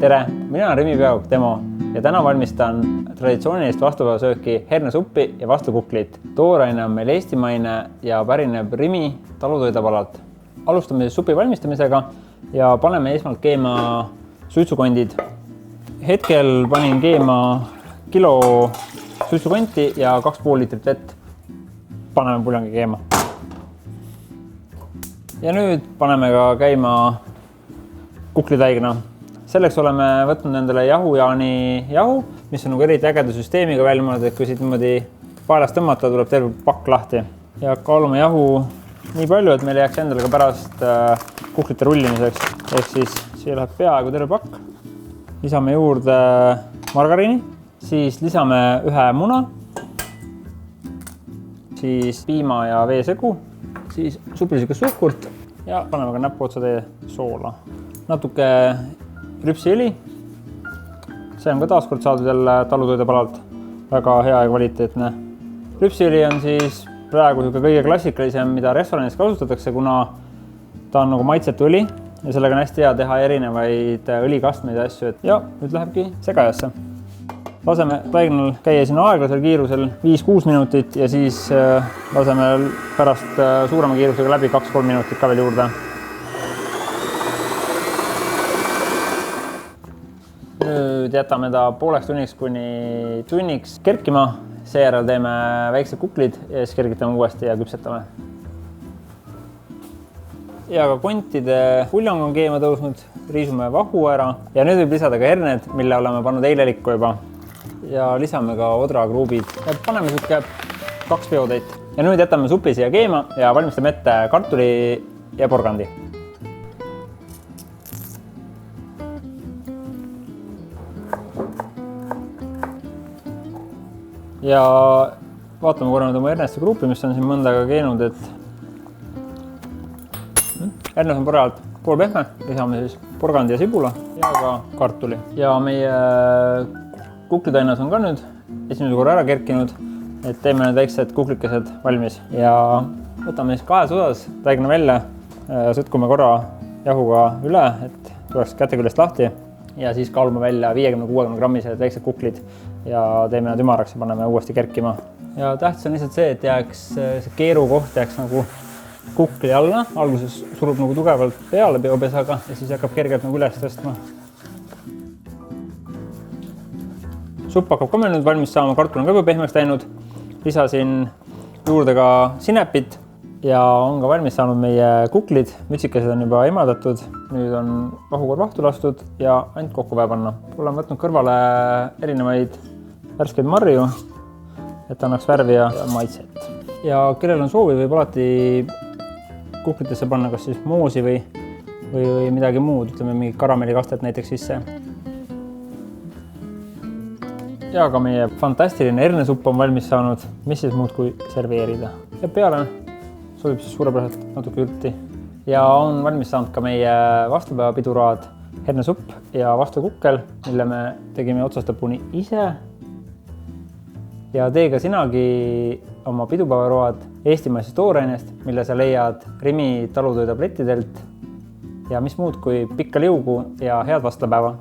tere, mina olen Rimi Peauk Demo ja täna valmistan traditsioonilist vastupäevasööki hernesuppi ja vastukuklit. Tooraine on meil eestimaine ja pärineb Rimi talutoidapalalt. Alustame siis supi valmistamisega ja paneme esmalt keema suitsukondid. Hetkel panin keema kilo suitsukonti ja 2,5 liitrit vett. Paneme puljongi keema. Ja nüüd paneme ka käima kuklitaigna. Selleks oleme võtnud endale jahujaani jahu, mis on nagu eriti ägeda süsteemiga välja mõeldud, et kui siit niimoodi paelast tõmmata, tuleb terve pakk lahti. Ja kaalume jahu nii palju, et meil jääks endale ka pärast kuklite rullimiseks. Ehk siis siia läheb peaaegu terve pakk. Lisame juurde margariini, siis lisame ühe muna, siis piima ja veesegu, siis supilisega suhkurt ja paneme ka näpuotsatäie soola. Natuke rüpsiõli. See on ka taaskord saadud jälle talutoidapalalt. Väga hea ja kvaliteetne. Rüpsiõli on siis praegu kõige klassikalisem, mida restoranis kasutatakse, kuna ta on nagu maitsetu õli ja sellega on hästi hea teha erinevaid õlikastmeid ja asju. Ja nüüd lähebki segajasse. Laseme taignal käia siin aeglasel kiirusel 5-6 minutit ja siis laseme pärast suurema kiirusega läbi 2-3 minutit ka veel juurde. Nüüd jätame ta pooleks tunniks kuni tunniks kerkima, seejärel teeme väiksed kuklid ja siis kergitame uuesti ja küpsetame. Ja ka kontide puljong on keema tõusnud, riisume vahu ära ja nüüd võib lisada ka herned, mille oleme pannud eilelikku juba. Ja lisame ka odrakruubid ja paneme siuke 2 peotäit. Ja nüüd jätame supi siia keema ja valmistame ette kartuli ja porgandi. Ja vaatame korra nüüd oma herneste gruupi, mis on siin mõndaga keenud, et hernes on porjalt pool pehme, lisame siis porgandi ja sibula ja ka kartuli. Ja meie kuklitainas on ka nüüd esimese korra ära kerkinud, et teeme need väiksed kuklikesed valmis. Ja võtame siis kahes osas taigna välja, sõtkume korra jahuga üle, et tuleks käte küljest lahti. Ja siis kaalume välja 50-60 grammised väiksed kuklid ja teeme nad ümaraks ja paneme uuesti kerkima. Ja tähtis on lihtsalt see, et jääks see keeru koht jääks nagu kukli alla. Alguses surub nagu tugevalt peale peopesaga ja siis hakkab kergelt nagu üles tõstma. Supp hakkab ka meil nüüd valmis saama, kartul on ka juba pehmeks läinud. Lisasin juurde ka sinepit ja on ka valmis saanud meie kuklid. Mütsikesed on juba emaldatud. Nüüd on vahukorv vahtu lastud ja ainult kokku vaja panna. Olen võtnud kõrvale erinevaid värskeid marju, et annaks värvi ja maitset. Ja kellel on soovi, võib alati kuklitesse panna kas siis moosi või midagi muud, ütleme mingi karamellikastet näiteks sisse. Ja ka meie fantastiline hernesupp on valmis saanud, mis siis muud kui serveerida. Ja peale sobib siis suurepäraselt natuke ürti. Ja on valmis saanud ka meie vastupäevapiduraad hernesupp ja vastukukkel, mille me tegime otsast lõpuni ise. Ja tee ka sinagi oma pidupäevaroad eestimaisest toorainest, mille sa leiad Rimi talutoidaplettidelt. Ja mis muud kui pikka liugu ja head vastlapäeva!